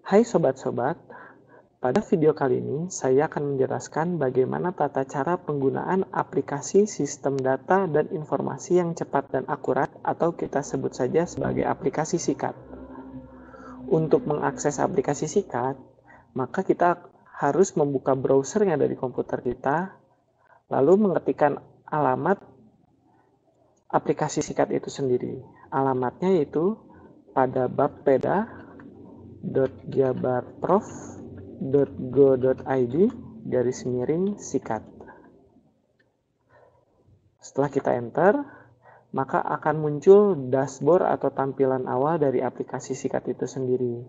Hai sobat-sobat, pada video kali ini saya akan menjelaskan bagaimana tata cara penggunaan aplikasi sistem data dan informasi yang cepat dan akurat atau kita sebut saja sebagai aplikasi SICAD. Untuk mengakses aplikasi SICAD, maka kita harus membuka browsernya dari komputer kita, lalu mengetikkan alamat aplikasi SICAD itu sendiri. Alamatnya yaitu pada bapeda.jabarprof.go.id/SICAD. Setelah kita enter, maka akan muncul dashboard atau tampilan awal dari aplikasi SICAD itu sendiri.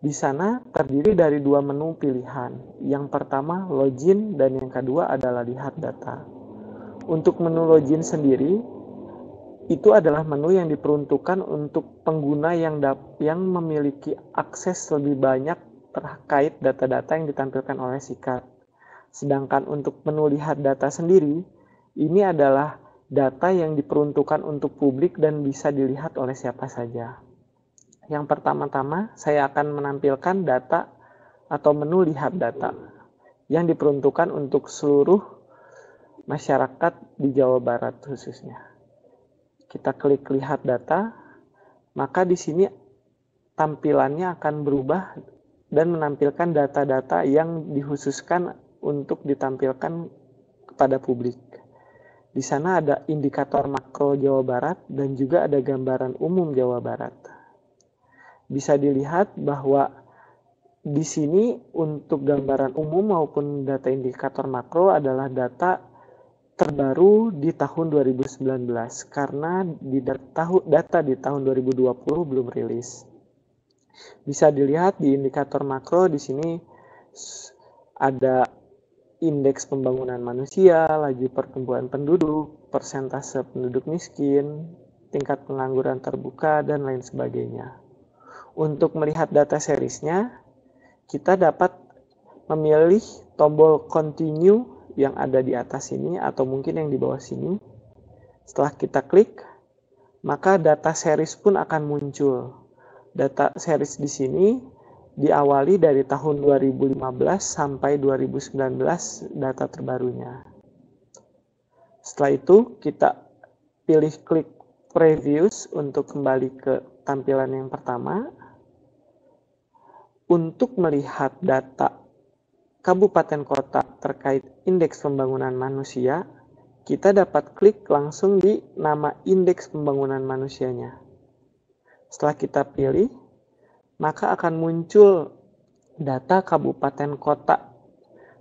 Di sana terdiri dari dua menu pilihan. Yang pertama login dan yang kedua adalah lihat data. Untuk menu login sendiri, itu adalah menu yang diperuntukkan untuk pengguna yang memiliki akses lebih banyak terkait data-data yang ditampilkan oleh SICAD. Sedangkan untuk menu lihat data sendiri, ini adalah data yang diperuntukkan untuk publik dan bisa dilihat oleh siapa saja. Yang pertama-tama, saya akan menampilkan data atau menu lihat data yang diperuntukkan untuk seluruh masyarakat di Jawa Barat khususnya. Kita klik lihat data, maka di sini tampilannya akan berubah dan menampilkan data-data yang dikhususkan untuk ditampilkan kepada publik. Di sana ada indikator makro Jawa Barat dan juga ada gambaran umum Jawa Barat. Bisa dilihat bahwa di sini untuk gambaran umum maupun data indikator makro adalah data terbaru di tahun 2019 karena data di tahun 2020 belum rilis. Bisa dilihat di indikator makro di sini ada indeks pembangunan manusia, laju pertumbuhan penduduk, persentase penduduk miskin, tingkat pengangguran terbuka, dan lain sebagainya. Untuk melihat data seriesnya, kita dapat memilih tombol continue yang ada di atas sini atau mungkin yang di bawah sini. Setelah kita klik, maka data series pun akan muncul. Data series di sini diawali dari tahun 2015 sampai 2019 data terbarunya. Setelah itu kita pilih klik previews untuk kembali ke tampilan yang pertama. Untuk melihat data kabupaten kota terkait indeks pembangunan manusia, kita dapat klik langsung di nama indeks pembangunan manusianya. Setelah kita pilih, maka akan muncul data kabupaten kota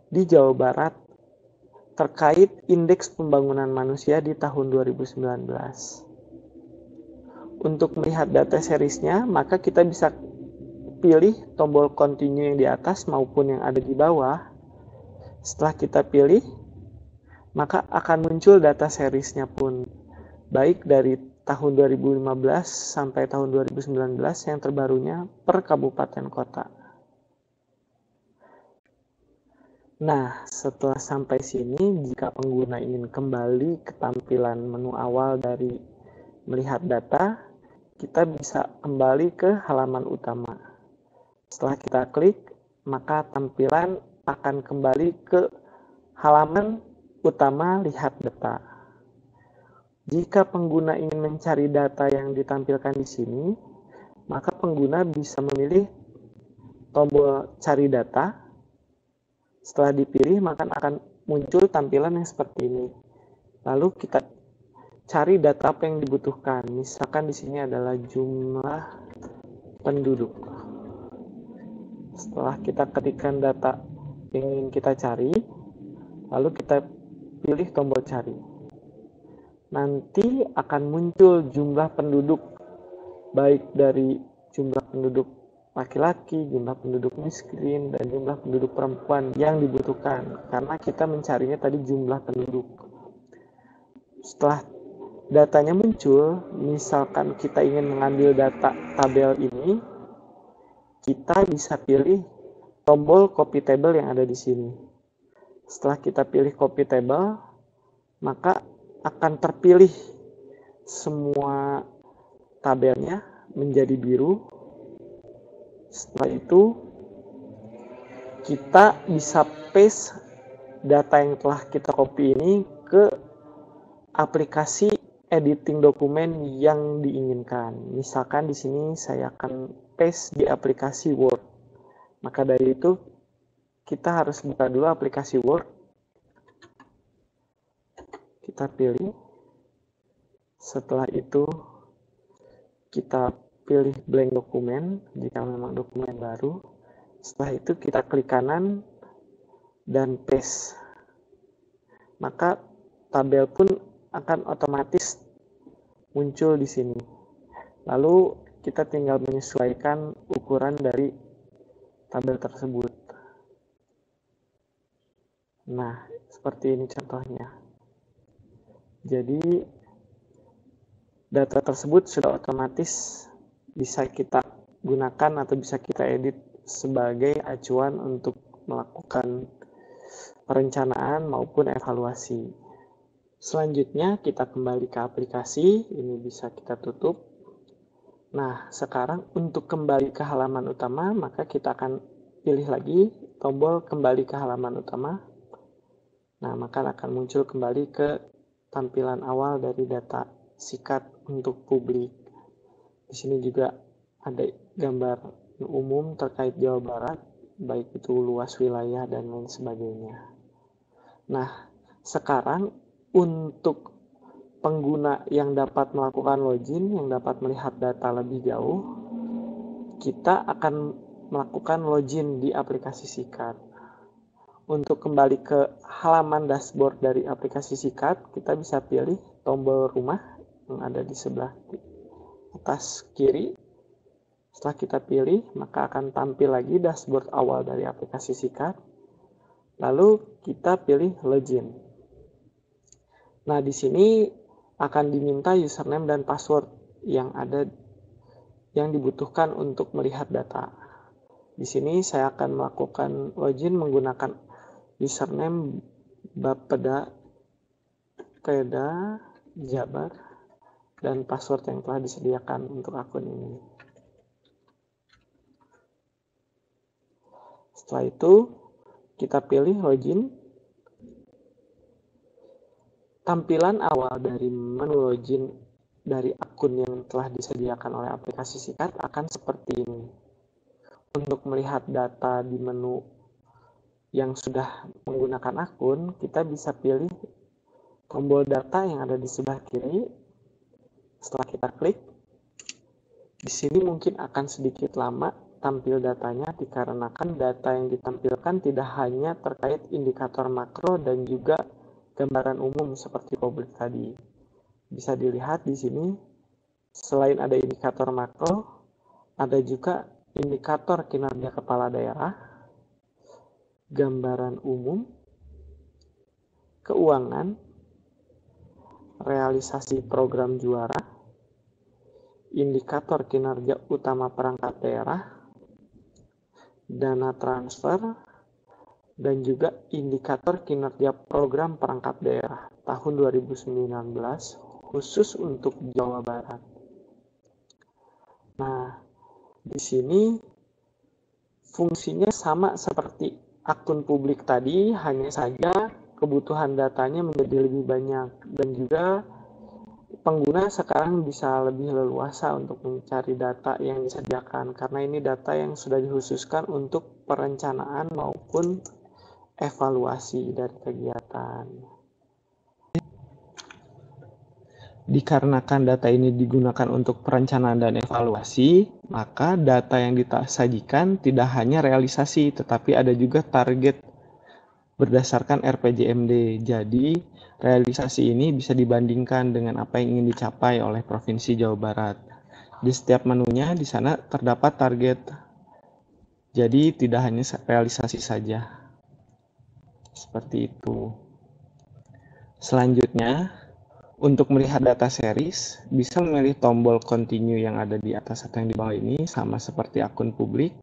di Jawa Barat terkait indeks pembangunan manusia di tahun 2019. Untuk melihat data seriesnya, maka kita bisa pilih tombol continue yang di atas maupun yang ada di bawah. Setelah kita pilih, maka akan muncul data seriesnya pun, baik dari tahun 2015 sampai tahun 2019 yang terbarunya per kabupaten kota. Nah, setelah sampai sini, jika pengguna ingin kembali ke tampilan menu awal dari melihat data, kita bisa kembali ke halaman utama. Setelah kita klik, maka tampilan akan kembali ke halaman utama lihat data. Jika pengguna ingin mencari data yang ditampilkan di sini, maka pengguna bisa memilih tombol cari data. Setelah dipilih, maka akan muncul tampilan yang seperti ini. Lalu kita cari data apa yang dibutuhkan. Misalkan di sini adalah jumlah penduduk. Setelah kita ketikkan data yang ingin kita cari, lalu kita pilih tombol cari. Nanti akan muncul jumlah penduduk, baik dari jumlah penduduk laki-laki, jumlah penduduk miskin, dan jumlah penduduk perempuan yang dibutuhkan. Karena kita mencarinya tadi jumlah penduduk. Setelah datanya muncul, misalkan kita ingin mengambil data tabel ini, kita bisa pilih tombol copy table yang ada di sini. Setelah kita pilih copy table, maka akan terpilih semua tabelnya menjadi biru. Setelah itu kita bisa paste data yang telah kita copy ini ke aplikasi editing dokumen yang diinginkan. Misalkan di sini saya akan paste di aplikasi Word. Maka dari itu kita harus buka dulu aplikasi Word. Kita pilih. Setelah itu kita pilih blank dokumen jika memang dokumen baru. Setelah itu kita klik kanan dan paste. Maka tabel pun akan otomatis muncul di sini. Lalu kita tinggal menyesuaikan ukuran dari tabel tersebut. Nah, seperti ini contohnya. Jadi data tersebut sudah otomatis bisa kita gunakan atau bisa kita edit sebagai acuan untuk melakukan perencanaan maupun evaluasi. Selanjutnya kita kembali ke aplikasi, ini bisa kita tutup. Nah, sekarang untuk kembali ke halaman utama, maka kita akan pilih lagi tombol kembali ke halaman utama. Nah, maka akan muncul kembali ke tampilan awal dari data sikat untuk publik. Di sini juga ada gambar umum terkait Jawa Barat, baik itu luas wilayah dan lain sebagainya. Nah, sekarang untuk pengguna yang dapat melakukan login, yang dapat melihat data lebih jauh, kita akan melakukan login di aplikasi Sikat. Untuk kembali ke halaman dashboard dari aplikasi Sikat, kita bisa pilih tombol rumah yang ada di sebelah atas kiri. Setelah kita pilih, maka akan tampil lagi dashboard awal dari aplikasi Sikat. Lalu kita pilih login. Nah, di sini akan diminta username dan password yang dibutuhkan untuk melihat data. Di sini saya akan melakukan login menggunakan username Bapeda Jabar dan password yang telah disediakan untuk akun ini. Setelah itu kita pilih login. Tampilan awal dari menu login dari akun yang telah disediakan oleh aplikasi Sikat akan seperti ini. Untuk melihat data di menu yang sudah menggunakan akun, kita bisa pilih tombol data yang ada di sebelah kiri. Setelah kita klik, di sini mungkin akan sedikit lama tampil datanya dikarenakan data yang ditampilkan tidak hanya terkait indikator makro dan juga gambaran umum seperti publik tadi. Bisa dilihat di sini, selain ada indikator makro, ada juga indikator kinerja kepala daerah, gambaran umum, keuangan, realisasi program juara, indikator kinerja utama perangkat daerah, dana transfer, dan juga indikator kinerja program perangkat daerah tahun 2019 khusus untuk Jawa Barat. Nah, di sini fungsinya sama seperti akun publik tadi, hanya saja kebutuhan datanya menjadi lebih banyak dan juga pengguna sekarang bisa lebih leluasa untuk mencari data yang disediakan karena ini data yang sudah dikhususkan untuk perencanaan maupun evaluasi dari kegiatan. Dikarenakan data ini digunakan untuk perencanaan dan evaluasi, maka data yang disajikan tidak hanya realisasi, tetapi ada juga target berdasarkan RPJMD. Jadi, realisasi ini bisa dibandingkan dengan apa yang ingin dicapai oleh Provinsi Jawa Barat. Di setiap menunya, di sana terdapat target. Jadi, tidak hanya realisasi saja. Seperti itu. Selanjutnya, untuk melihat data series, bisa memilih tombol continue yang ada di atas atau yang di bawah ini, sama seperti akun publik.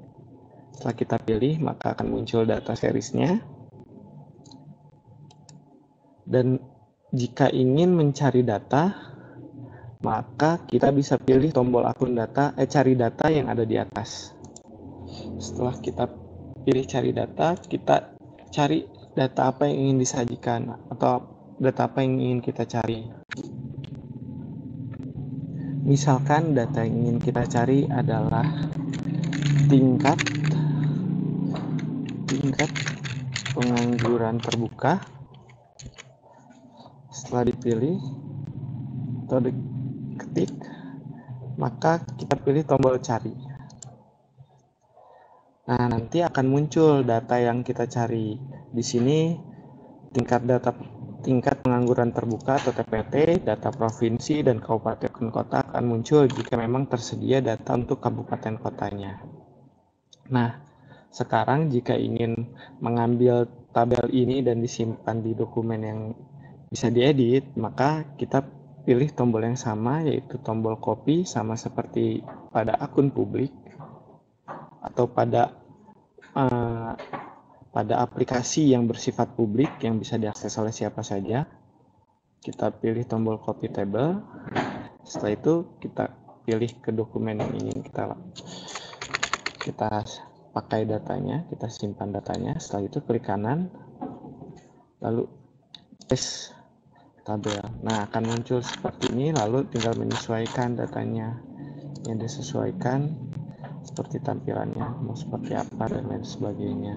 Setelah kita pilih, maka akan muncul data seriesnya. Dan jika ingin mencari data, maka kita bisa pilih tombol akun data, cari data yang ada di atas. Setelah kita pilih cari data, kita cari data apa yang ingin disajikan atau data apa yang ingin kita cari. Misalkan data yang ingin kita cari adalah tingkat pengangguran terbuka. Setelah dipilih atau diketik, maka kita pilih tombol cari. Nah, nanti akan muncul data yang kita cari. Di sini tingkat pengangguran terbuka atau TPT, data provinsi dan kabupaten kota akan muncul jika memang tersedia data untuk kabupaten kotanya. Nah, sekarang jika ingin mengambil tabel ini dan disimpan di dokumen yang bisa diedit, maka kita pilih tombol yang sama, yaitu tombol copy, sama seperti pada akun publik atau pada aplikasi yang bersifat publik yang bisa diakses oleh siapa saja. Kita pilih tombol copy table. Setelah itu kita pilih ke dokumen yang ingin kita pakai datanya, kita simpan datanya. Setelah itu klik kanan, lalu paste tabel. Nah, akan muncul seperti ini, lalu tinggal menyesuaikan datanya yang disesuaikan seperti tampilannya, mau seperti apa dan lain sebagainya.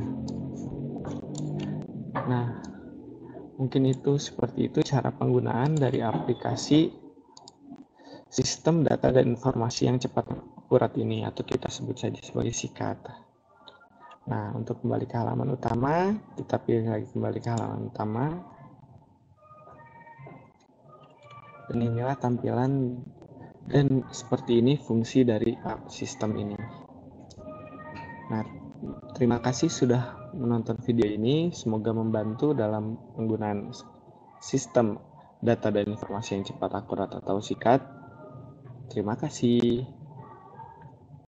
Nah, mungkin seperti itu cara penggunaan dari aplikasi sistem data dan informasi yang cepat akurat ini, atau kita sebut saja sebagai SIKAT. Nah, untuk kembali ke halaman utama, kita pilih lagi kembali ke halaman utama. Dan inilah tampilan dan seperti ini fungsi dari sistem ini. Nah, terima kasih sudah menonton video ini. Semoga membantu dalam penggunaan sistem data dan informasi yang cepat akurat atau SIKAT. Terima kasih.